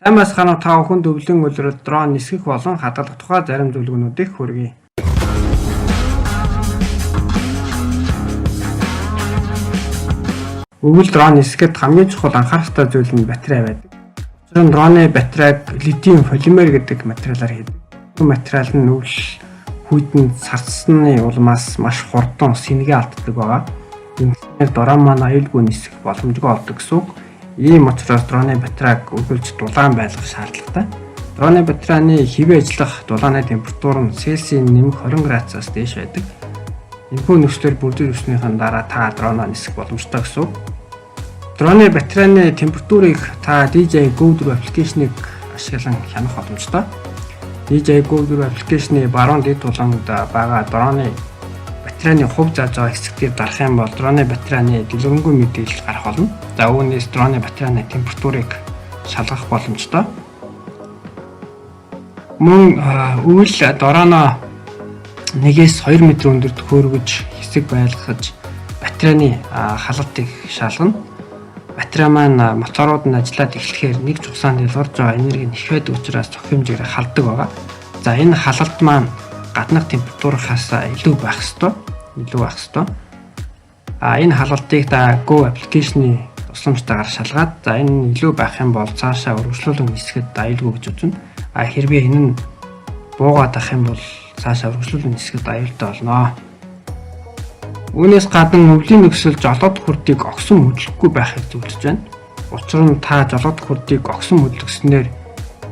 Аймаас ханаа та бүхэн өвлөн үлрэл дрон нисгэх болон хадгалах тухай зарим зөвлөгөөнүүдийг хүргэе. Өвөл дрон нисгэхэд хамгийн чухал анхаарах ёстой зүйл нь батарей байдаг. Учир нь дроны батарейг литиум полимер гэдэг материалаар хийдэг. Энэ материал нь өвөл хүйтэн царцсны улмаас маш хурдан сэнгээ алддаг байгаа. Ингэснээр дрон маань аюулгүй нисэх боломжгүй болдог гэсэн үг. Ийм учраас дроны батарейг үргэлж дулаан байлгах шаардлагатай. Дроны батарейны хэвээ ажиллах дулааны температур нь Цельсийн нэмэх 20 градусаас дээш байдаг. Энэхүү нөхцөлөөр бүрдүүр өснөхийн дараа та дроноо нисэх боломжтой гэсэн үг. Дроны батарейны температурыг та DJI Go 4 аппликейшнийг ашиглан хянах боломжтой. DJI Go 4 аппликейшны баруун дэд тулганд байгаа дроны батарейны хувь зааж байгаа хэсгээр дарах юм бол дроны батарейны дэлгэрэнгүй мэдээлэл гарах болно. За үүнээс дроны батарейны температурыг шалгах боломжтой. Мөн өвөл дроноо 1-2 м өндөрт хөөргөж хэсэг байлгаж батарейны халалтыг шалгана. Батарей маань моторууд нь ажиллаад эхлэхээр нэг цугсаанд ялгарч байгаа энерги нь их байдаг учраас цохим хэмжээгээр халдаг байгаа. За энэ халалт маань гаднах температурынхаас илүү байх ёстой. Энэ халалтыг та Go аппликейшны тусламжтайгаар шалгаад за энэ илүү байх юм бол цаашаа үргэлжлүүлэн нисгэхэд аюулгүй гэж үзнэ. Хэрвээ энэ нь буугаад ах юм бол цаашаа үргэлжлүүлэн нисгэхэд аюултай болно. Үүнээс гадна өвлийн нөхцөл жолоод хүрдийг огсон хөдлөхгүй байхыг зөвлөж байна. Учир нь та жолоод хүрдийг огсон хөдлөснөөр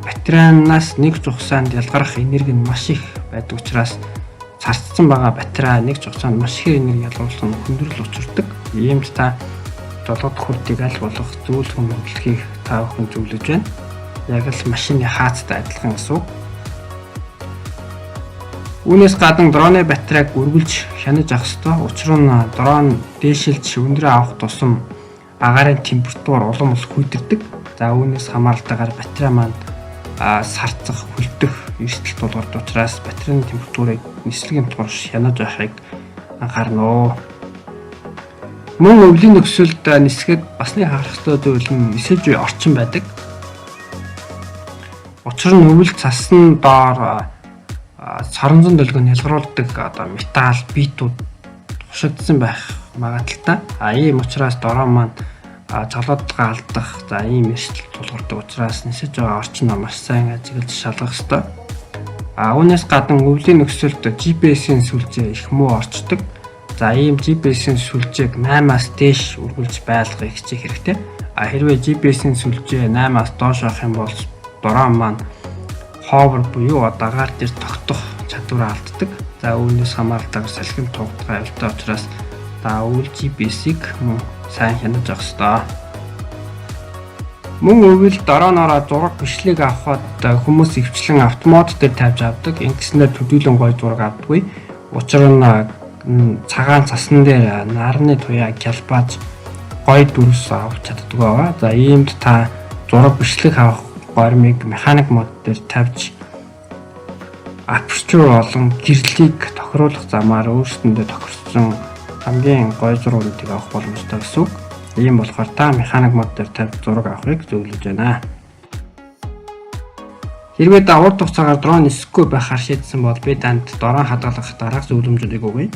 батарейнаас нэг цугсаанд ялгарах энерги нь маш их байдаг учраас царцсан байгаа батарей нэг цугсаанд маш их энерги ялгаруулах нь хүндрэл учирдаг. Иймд та жолоод хүрдийг аль болох зөөлхөн хөдлөхийг та бүхэн зөвлөж байна. Яг л машины хаацтай адилхан гэсэн үг. Үүнээс гадна дроны батарейг үргэлж хянаж авах ёстой. Учир нь дрон дээшилж өндрөө авах тусам агаарын температур улам ус хүйтэрдэг. За үүнээс хамааралтайгаар батарей маань сарцах, хөлдөх эрсдэл тулгардаг учраас батарейны температурыг нислэгийн турш хянаж авахыг анхаарна. Мөн өвлийн нөхцөлд нисгэхэд бас нэг анхаарах ёстой зүйл нь нисэж буй орчин байдаг. Учир нь өвөл цасны доор саранзан долгионы ялгаруулдаг металл битүүд тушигдсан байх магадaltaй. Ийм учраас дрон маань жолоодгаа алдах ийм эрсдэл тулгардаг учраас нисэж байгаа орчноо маш сайн ажиглаж шалгах ёстой. Үүнээс гадна өвлийн нөхцөлд GPS-ийн сүлжээ их муу орчдог. За ийм GPS-ийн сүлжээг 8-аас дээш үргэлж байлгахыг хичээх хэрэгтэй. Хэрвээ GPS-ийн сүлжээ 8-аас доош байх юм бол дрон маань ховор буюу дагаар дээр тогтох чадвараа алддаг. За үүнээс хамааралтайгаар салхин тугдах аюултай учраас та өвөл GPS-ийг мөн сайн хянаж авах ёстой. Мөн өвөл дроноороо зураг бичлэг авахад хүмүүс өвчлэн автомат дээр тавьж авдаг. Ингэснээр төдийлөн гоё зураг авдаггүй. Учир нь цагаан цасан дээр нарны туяа гялбааж гоё дүрс авч чаддаг байгаа. За иймд та зураг бичлэг авах гормыг механик мод дээр тавьж апертур болон гэрлийг тохируулах замаар өөрсдөндөө тохирсон хамгийн гоё зургуудыг авах боломжтой гэсэн үг. Ийм болохоор та механик мод дээр тавьж зураг авахыг зөвлөж байна. Хэрвээ та урт хугацаагаар дрон нисэхгүй байхаар шийдсэн бол би танд дрон хадгалах дараах зөвлөмжүүдийг өгье.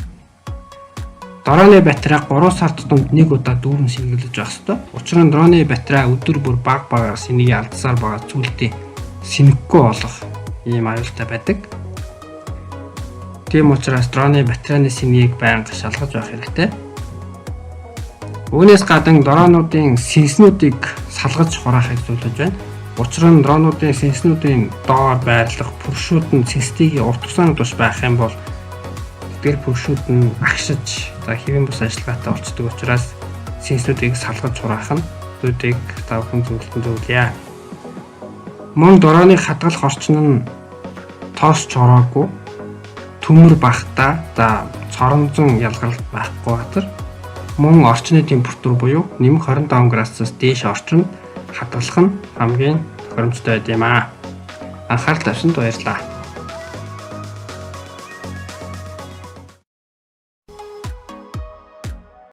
Дроны батарей 3 сар тутамд нэг удаа дүүрэн сэнгэлж байх ёстой. Учир нь дроны батарей өдөр бүр баг багаар сэнийг алдсаар байгаа зүйлтэй сэнэхгүй болох ийм аюултай байдаг. Тийм учраас дроны батарейны сэнийг байнга шалгаж байх хэрэгтэй. Үүнээс гадна дронуудын сэнснүүдийг салгаж хураахыг зөвлөж байна. Учир нь дронуудын сэнснүүдийн доор байрлах пүршүүд нь сэнстийг урт хугацааны турш байх юм бол тэр пүршүүд нь агшиж хэвийн бус ажиллагаатай болцдог учраас сэнснүүдийг салгаж хураах нь зүйдийг та бүхэн зөвлөе. Мөн дроны хадгалах орчин нь тоос чороогүй, төмөр багтаа, цоронзон ялгаралт байхгүй газар мөн орчны температур буюу нэмэх 25 градусаас дээш орчинд хадгалах нь хамгийн тохиромжтой байд юм аа. Анхаарал тавьсанд баярлалаа.